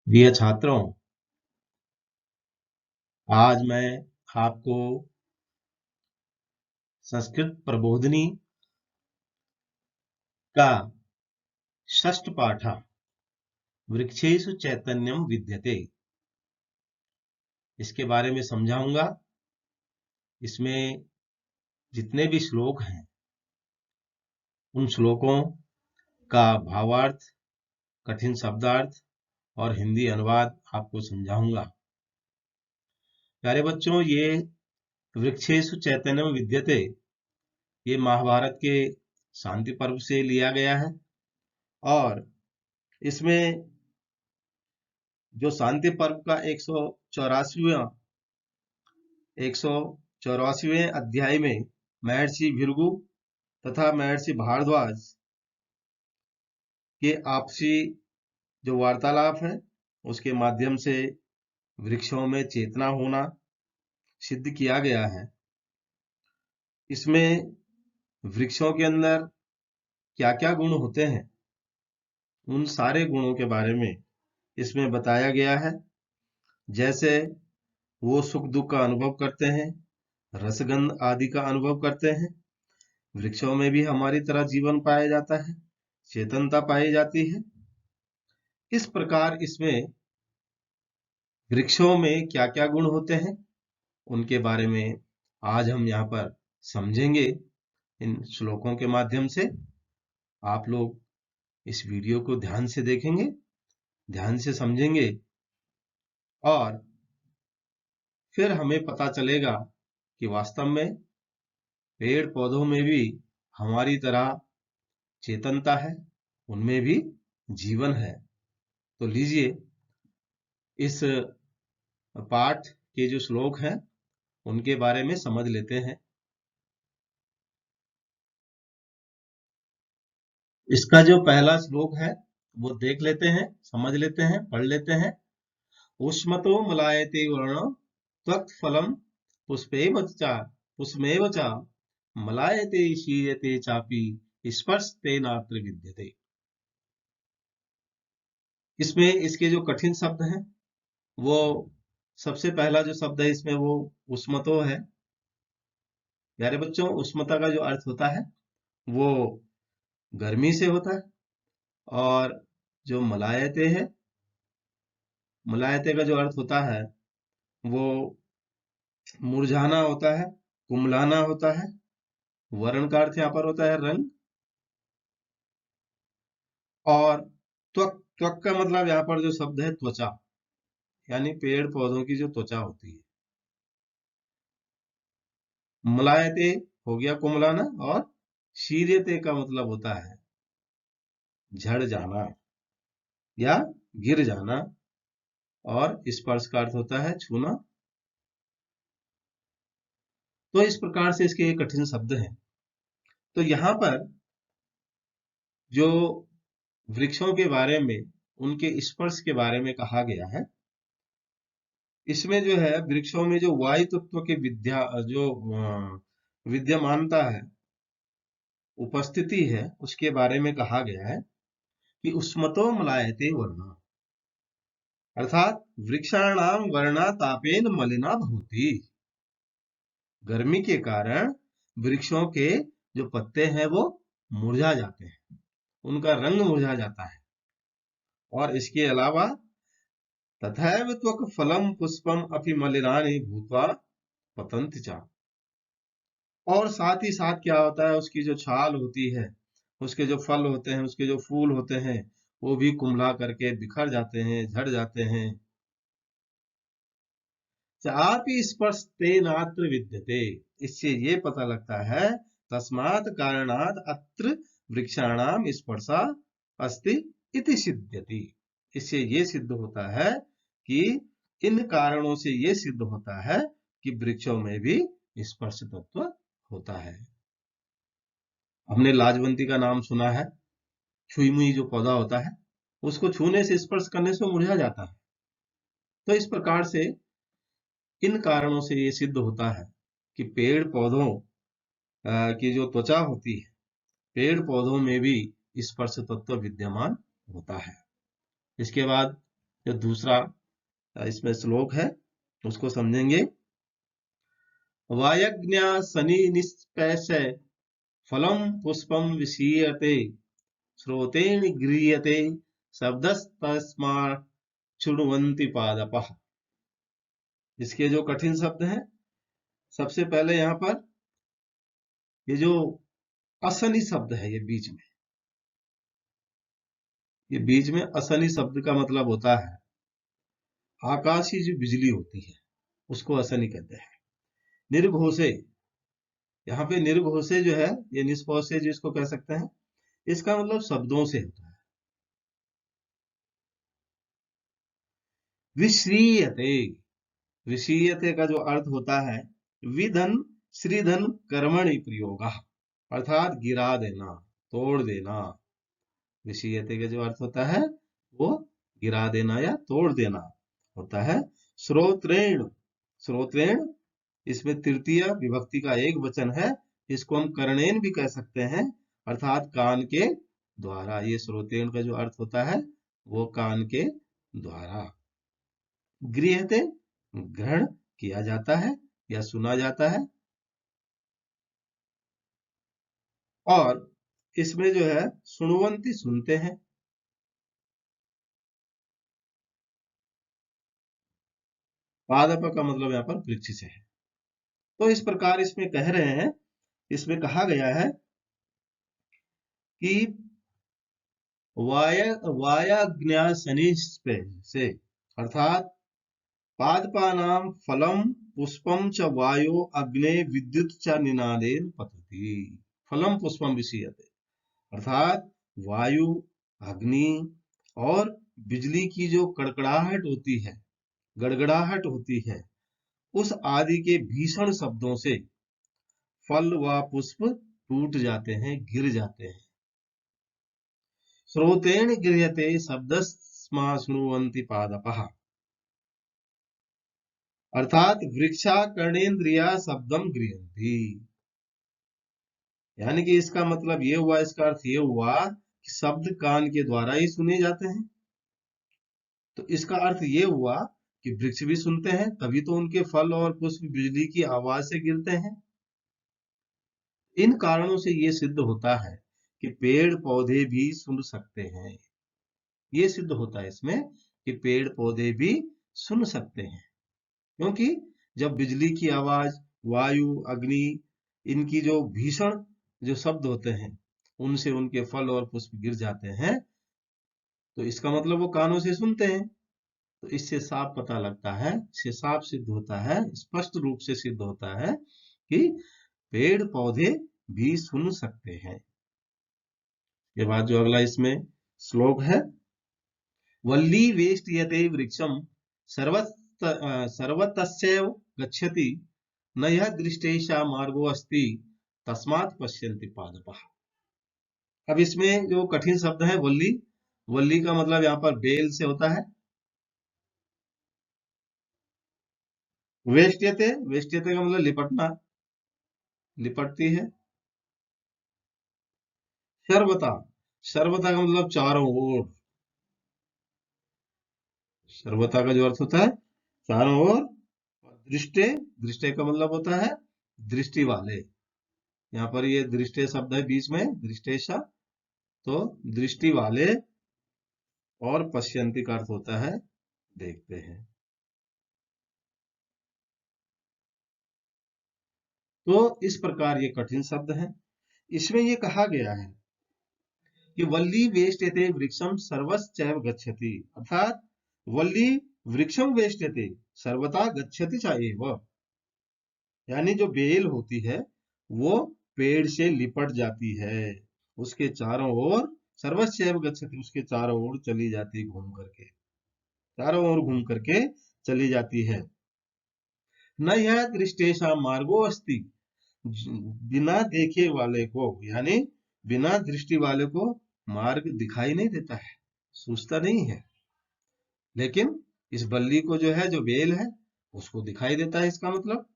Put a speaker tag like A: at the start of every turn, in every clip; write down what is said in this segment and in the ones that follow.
A: प्रिय छात्रों, आज मैं आपको संस्कृत प्रबोधिनी का षष्ठ पाठ वृक्षेषु चैतन्यम विद्यते इसके बारे में समझाऊंगा। इसमें जितने भी श्लोक हैं उन श्लोकों का भावार्थ, कठिन शब्दार्थ और हिंदी अनुवाद आपको समझाऊंगा। प्यारे बच्चों, ये वृक्षेषु चैतन्यम विद्यते ये महाभारत के शांति पर्व से लिया गया है और इसमें जो शांति पर्व का 184वें अध्याय में महर्षि भृगु तथा महर्षि भारद्वाज के आपसी जो वार्तालाप है उसके माध्यम से वृक्षों में चेतना होना सिद्ध किया गया है। इसमें वृक्षों के अंदर क्या क्या गुण होते हैं उन सारे गुणों के बारे में इसमें बताया गया है। जैसे वो सुख दुख का अनुभव करते हैं, रसगंध आदि का अनुभव करते हैं। वृक्षों में भी हमारी तरह जीवन पाया जाता है, चेतनता पाई जाती है। इस प्रकार इसमें वृक्षों में क्या क्या गुण होते हैं उनके बारे में आज हम यहाँ पर समझेंगे। इन श्लोकों के माध्यम से आप लोग इस वीडियो को ध्यान से देखेंगे, ध्यान से समझेंगे और फिर हमें पता चलेगा कि वास्तव में पेड़ पौधों में भी हमारी तरह चेतनता है, उनमें भी जीवन है। तो लीजिए इस पाठ के जो श्लोक हैं उनके बारे में समझ लेते हैं। इसका जो पहला श्लोक है वो देख लेते हैं, समझ लेते हैं, पढ़ लेते हैं। उष्मतो मलायते वर्ण त्वक् फलम पुष्पमेव च मलायते शीयते चापि स्पर्शते नात्र विद्यते। इसमें इसके जो कठिन शब्द हैं वो सबसे पहला जो शब्द है इसमें वो उष्मतो है। प्यारे बच्चों, उष्मता का जो अर्थ होता है वो गर्मी से होता है और जो मलायते है, मलायते का जो अर्थ होता है वो मुरझाना होता है, कुमलाना होता है। वर्ण का अर्थ यहाँ पर होता है रंग और त्वक, त्वक का मतलब यहाँ पर जो शब्द है त्वचा, यानी पेड़ पौधों की जो त्वचा होती है। मलायते हो गया कुमलाना और शीर्यते का मतलब होता है झड़ जाना या गिर जाना और स्पर्श का अर्थ होता है छूना। तो इस प्रकार से इसके कठिन शब्द हैं। तो यहाँ पर जो वृक्षों के बारे में, उनके स्पर्श के बारे में कहा गया है, इसमें जो है वृक्षों में जो वायु तत्व के विद्यमानता है, उपस्थिति है, उसके बारे में कहा गया है कि उष्मतो मलायते वर्णा, अर्थात वृक्षाणाम वर्णा तापेन मलिना भवति। गर्मी के कारण वृक्षों के जो पत्ते हैं वो मुरझा जाते हैं, उनका रंग मुरझा जाता है। और इसके अलावा तथैव त्वक् फलम पुष्पम अपि मलिनानि भूत्वा पतन्ति च। और साथ ही साथ क्या होता है, उसकी जो छाल होती है, उसके जो फल होते हैं, उसके जो फूल होते हैं, वो भी कुम्हला करके बिखर जाते हैं, झड़ जाते हैं। चापि स्पर्श तेनात्र विद्यते, इससे ये पता लगता है तस्मात् कारणात् अत्र वृक्षाणाम स्पर्शा अस्ति इति सिद्ध्यति। इससे ये सिद्ध होता है कि इन कारणों से ये सिद्ध होता है कि वृक्षों में भी स्पर्श तत्व होता है। हमने लाजवंती का नाम सुना है। छुई मुई जो पौधा होता है उसको छूने से, स्पर्श करने से मुरझा जाता है। तो इस प्रकार से इन कारणों से ये सिद्ध होता है कि पेड़ पौधों की जो त्वचा होती है, पेड़ पौधों में भी स्पर्श तत्व विद्यमान होता है। इसके बाद जो दूसरा इसमें श्लोक है उसको समझेंगे। वायज्ञ सनि निष्पैशे फलम पुष्पम विशीयते श्रोतेन गृह्यते शब्दस्तस्मात् शृण्वन्ति पादपः। इसके जो कठिन शब्द हैं, सबसे पहले यहाँ पर ये जो असनि शब्द है, ये बीच में असनि शब्द का मतलब होता है आकाशीय जो बिजली होती है उसको असनि कहते हैं। निर्घोषे, यहाँ पे निर्घोषे जो है ये निष्पौषे जिसको कह सकते हैं, इसका मतलब शब्दों से होता है। विश्रीयते, विशीयते का जो अर्थ होता है विधन श्रीधन कर्मणि प्रयोगः, अर्थात गिरा देना, तोड़ देना। विशीयते का जो अर्थ होता है वो गिरा देना या तोड़ देना होता है। श्रोत्रेण, श्रोत्रेण इसमें तृतीय विभक्ति का एक वचन है, इसको हम कर्णेन भी कह सकते हैं, अर्थात कान के द्वारा। ये श्रोतेन का जो अर्थ होता है वो कान के द्वारा। गृह्यते, ग्रहण किया जाता है या सुना जाता है। और इसमें जो है सुनवंती, सुनते हैं। पादप का मतलब यहाँ पर वृक्ष से है। तो इस प्रकार इसमें कह रहे हैं, इसमें कहा गया है कि वायाग्न्यासनि से, अर्थात पादपानां फलम पुष्पम च वायो अग्ने विद्युत च निनादेन पतति। फलम पुष्पम विषीयते, अर्थात वायु, अग्नि और बिजली की जो कड़कड़ाहट होती है, गड़गड़ाहट होती है, उस आदि के भीषण शब्दों से फल व पुष्प टूट जाते हैं, गिर जाते हैं। श्रोतेन गृह्यते शब्दस्मा शृण्वन्ति पादपः, अर्थात वृक्षा कर्णेन्द्रिया शब्दम गृह्णन्ति। यानी कि इसका मतलब ये हुआ, इसका अर्थ ये हुआ कि शब्द कान के द्वारा ही सुने जाते हैं। तो इसका अर्थ ये हुआ कि वृक्ष भी सुनते हैं, तभी तो उनके फल और पुष्प बिजली की आवाज से गिरते हैं। इन कारणों से ये सिद्ध होता है कि पेड़ पौधे भी सुन सकते हैं। ये सिद्ध होता है इसमें कि पेड़ पौधे भी सुन सकते हैं, क्योंकि जब बिजली की आवाज, वायु, अग्नि, इनकी जो भीषण जो शब्द होते हैं उनसे उनके फल और पुष्प गिर जाते हैं, तो इसका मतलब वो कानों से सुनते हैं। तो इससे साफ पता लगता है, इससे साफ सिद्ध होता है, स्पष्ट रूप से सिद्ध होता है कि पेड़ पौधे भी सुन सकते हैं। ये बात जो अगला इसमें श्लोक है, वल्ली वेष्टयते वृक्षम सर्वतस्यैव गच्छति न यः दृष्टेशा मार्गो अस्ति तस्मात् पश्यन्ति पादपः। अब इसमें जो कठिन शब्द है वल्ली, वल्ली का मतलब यहाँ पर बेल से होता है। वेष्टयते, वेष्टयते का मतलब लिपटना, लिपटती है। सर्वता, सर्वता का मतलब चारों ओर। सर्वता का जो अर्थ होता है चारों ओर। दृष्टे, दृष्टे का मतलब होता है दृष्टि वाले। यहाँ पर ये दृष्टे शब्द है बीच में, दृष्टेशा, तो दृष्टि वाले। और पश्यंती का अर्थ होता है देखते हैं। तो इस प्रकार ये कठिन शब्द है। इसमें ये कहा गया है कि वल्ली वेष्टते वृक्षम सर्वश्चैव गच्छति, अर्थात वल्ली वृक्षम वेष्टते सर्वथा गच्छति एव, यानी जो बेल होती है वो पेड़ से लिपट जाती है, उसके चारों ओर सर्वश्चैव गच्छति, उसके चारों ओर चली जाती, घूम करके चारों ओर घूम करके चली जाती है। न यह दृष्टेशा मार्गो अस्ति, बिना देखे वाले को, यानी बिना दृष्टि वाले को मार्ग दिखाई नहीं देता है, सूझता नहीं है। लेकिन इस बल्ली को जो है, जो बेल है, उसको दिखाई देता है। इसका मतलब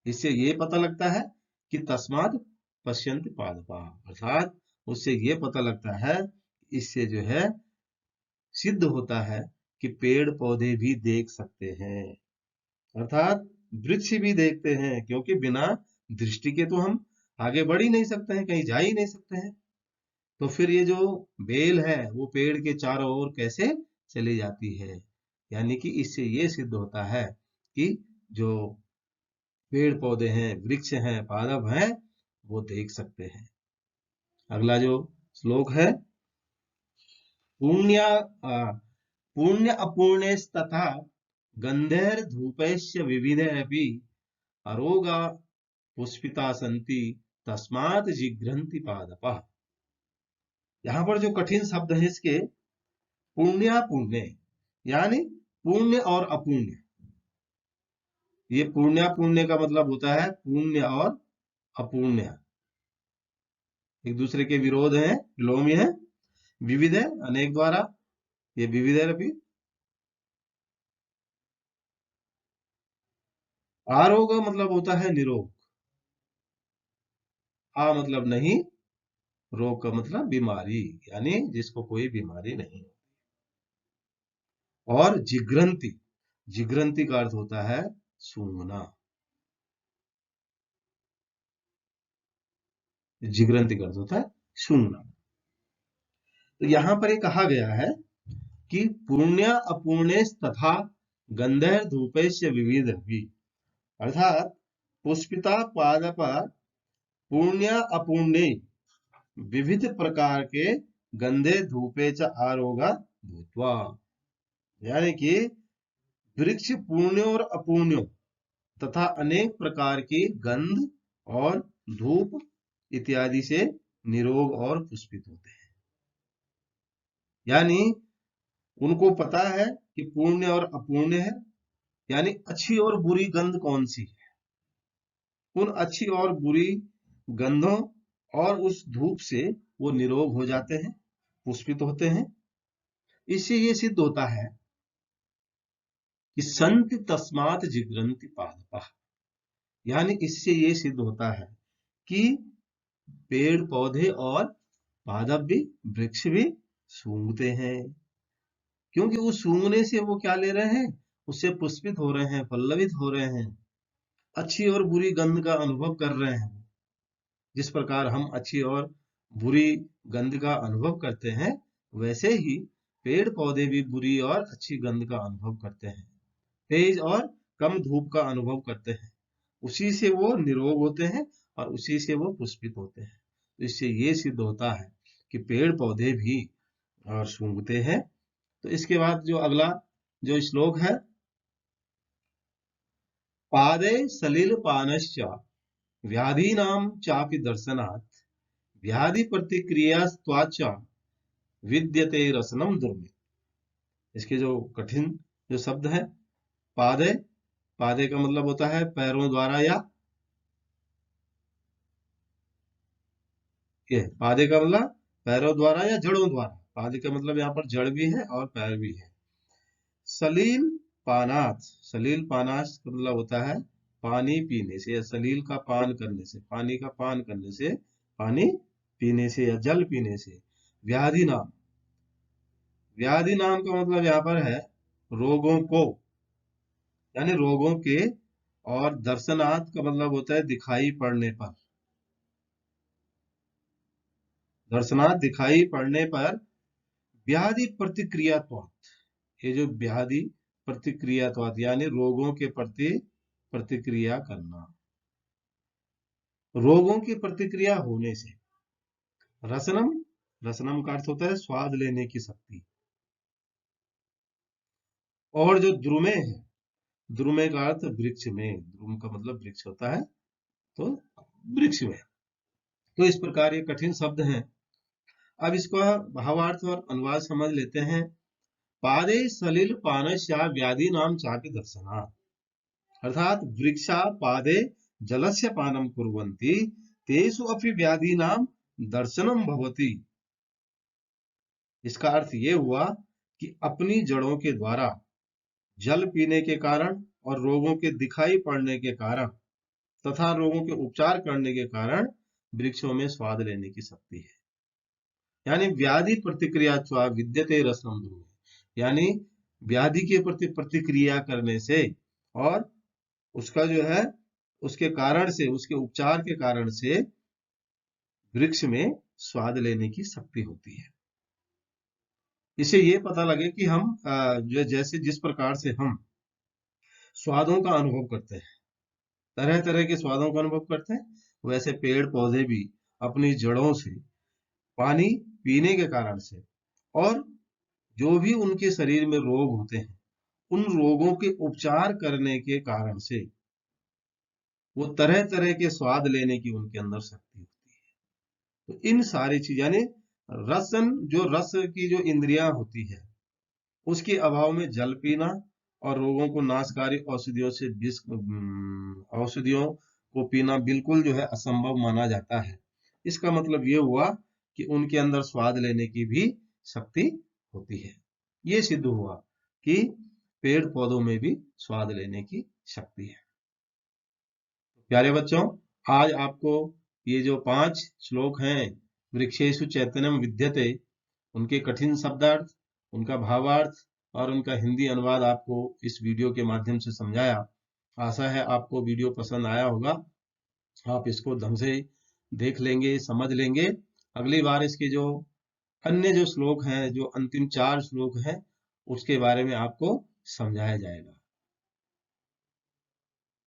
A: इससे ये पता लगता है कि तस्मात् पश्यन्ति पादपा, अर्थात उससे ये पता लगता है, इससे जो है सिद्ध होता है कि पेड़ पौधे भी देख सकते हैं, अर्थात वृक्ष भी देखते हैं, क्योंकि बिना दृष्टि के तो हम आगे बढ़ ही नहीं सकते हैं, कहीं जा ही नहीं सकते हैं। तो फिर ये जो बेल है वो पेड़ के चारों ओर कैसे चली जाती है, यानी कि इससे ये सिद्ध होता है कि जो पेड़ पौधे हैं, वृक्ष हैं, पादप हैं, वो देख सकते हैं। अगला जो श्लोक है, पुण्य पुण्य अपूर्णेस्तथा गंधेर धूपैश्च विविधैरपि अरोगा पुष्पिता सन्ति तस्मात् जिघ्रन्ति पादपः। यहाँ पर जो कठिन शब्द है इसके, पुण्य पुण्य यानी पुण्य और अपुण्य। ये पुण्य पुण्य का मतलब होता है पुण्य और अपुण्य एक दूसरे के विरोध है, विलोमी है। विविध है अनेक द्वारा, ये विविध है। आरोग मतलब होता है निरोग, आ मतलब नहीं, रोग का मतलब बीमारी, यानी जिसको कोई बीमारी नहीं। और जिग्रंती, जिग्रंती का अर्थ होता है सूंघना, जिग्रंती का अर्थ होता है सूंघना। तो यहां पर ये कहा गया है कि पुण्य अपूर्णेश तथा गंधैर धूपेश विविध भी, अर्थात पुष्पिता पादप पुण्य अपुण्य विविध प्रकार के गंधे धूपे च आरोगा भूतवा, यानी कि वृक्ष पुण्य और अपुण्य तथा अनेक प्रकार की गंध और धूप इत्यादि से निरोग और पुष्पित होते हैं। यानी उनको पता है कि पुण्य और अपुण्य है, यानी अच्छी और बुरी गंध कौन सी है, उन अच्छी और बुरी गंधों और उस धूप से वो निरोग हो जाते हैं, पुष्पित होते हैं। इससे ये सिद्ध होता है कि संत तस्मात जिग्रंति पादपः, यानी इससे ये सिद्ध होता है कि पेड़ पौधे और पादप भी, वृक्ष भी सूंघते हैं, क्योंकि उस सूंघने से वो क्या ले रहे हैं, उससे पुष्पित हो रहे हैं, पल्लवित हो रहे हैं, अच्छी और बुरी गंध का अनुभव कर रहे हैं। जिस प्रकार हम अच्छी और बुरी गंध का अनुभव करते हैं, वैसे ही पेड़ पौधे भी बुरी और अच्छी गंध का अनुभव करते हैं, तेज और कम धूप का अनुभव करते हैं, उसी से वो निरोग होते हैं और उसी से वो पुष्पित होते हैं। तो इससे ये सिद्ध होता है कि पेड़ पौधे भी और सूंघते हैं। तो इसके बाद जो अगला जो श्लोक है, पादे सलिल पानश्च व्याधीनां चापि दर्शनात् व्याधि प्रतिक्रियास्त्वाच विद्यते रसनम दुर्मित। इसके जो कठिन जो शब्द है, पादे, पादे का मतलब होता है पैरों द्वारा, या ये पादे का मतलब पैरों द्वारा या जड़ों द्वारा, पादे का मतलब यहाँ पर जड़ भी है और पैर भी है। सलील पानात, सलील पानात का मतलब होता है पानी पीने से या सलील का पान करने से, पानी का पान करने से, पानी पीने से या जल पीने से। व्याधि नाम, व्याधि नाम का मतलब यहाँ पर है रोगों को, यानी रोगों के। और दर्शनात् का मतलब होता है दिखाई पड़ने पर, दर्शनात् दिखाई पड़ने पर। व्याधि प्रतिक्रियात्वात्, ये जो व्याधि प्रतिक्रियात्वात् यानी रोगों के प्रति प्रतिक्रिया करना, रोगों की प्रतिक्रिया होने से। रसनम, रसनम का अर्थ होता है स्वाद लेने की शक्ति। और जो द्रुमे है, द्रुमे का अर्थ वृक्ष में, द्रुम का मतलब वृक्ष होता है, तो वृक्ष में। तो इस प्रकार ये कठिन शब्द हैं। अब इसका भावार्थ और अनुवाद समझ लेते हैं। पादे सलिल पानस्या व्याधि नाम चापि दर्शना, अर्थात वृक्षा पादे जलस्य पानम कुर्वन्ति तेषु अपि व्याधीनां दर्शनम भवति। इसका अर्थ ये हुआ कि अपनी जड़ों के द्वारा जल पीने के कारण और रोगों के दिखाई पड़ने के कारण तथा रोगों के उपचार करने के कारण वृक्षों में स्वाद लेने की शक्ति है। यानी व्याधि प्रतिक्रिया विद्यते रसनम ध्रुव, यानी व्याधि के प्रति प्रतिक्रिया करने से और उसका जो है उसके कारण से, उसके उपचार के कारण से वृक्ष में स्वाद लेने की शक्ति होती है। इससे ये पता लगे कि हम जो जैसे जिस प्रकार से हम स्वादों का अनुभव करते हैं, तरह तरह के स्वादों का अनुभव करते हैं, वैसे पेड़ पौधे भी अपनी जड़ों से, पानी पीने के कारण से और जो भी उनके शरीर में रोग होते हैं, उन रोगों के उपचार करने के कारण से वो तरह तरह के स्वाद लेने की उनके अंदर शक्ति होती है। तो इन सारी चीज यानी रसन, जो रस की जो इंद्रियां होती है, उसके अभाव में जल पीना और रोगों को नाशकारी औषधियों से औषधियों को पीना बिल्कुल जो है असंभव माना जाता है। इसका मतलब ये हुआ कि उनके अंदर स्वाद लेने की भी शक्ति होती है। ये सिद्ध हुआ कि पेड़ पौधों में भी स्वाद लेने की शक्ति है। प्यारे बच्चों, आज आपको ये जो 5 श्लोक हैं, वृक्षेषु चैतन्यम विद्यते, उनके कठिन शब्दार्थ, उनका भावार्थ और उनका हिंदी अनुवाद आपको इस वीडियो के माध्यम से समझाया। आशा है आपको वीडियो पसंद आया होगा। आप इसको ढंग से देख लेंगे, समझ लेंगे। अगली बार इसके जो अन्य जो श्लोक हैं, जो अंतिम 4 श्लोक हैं, उसके बारे में आपको समझाया जाएगा।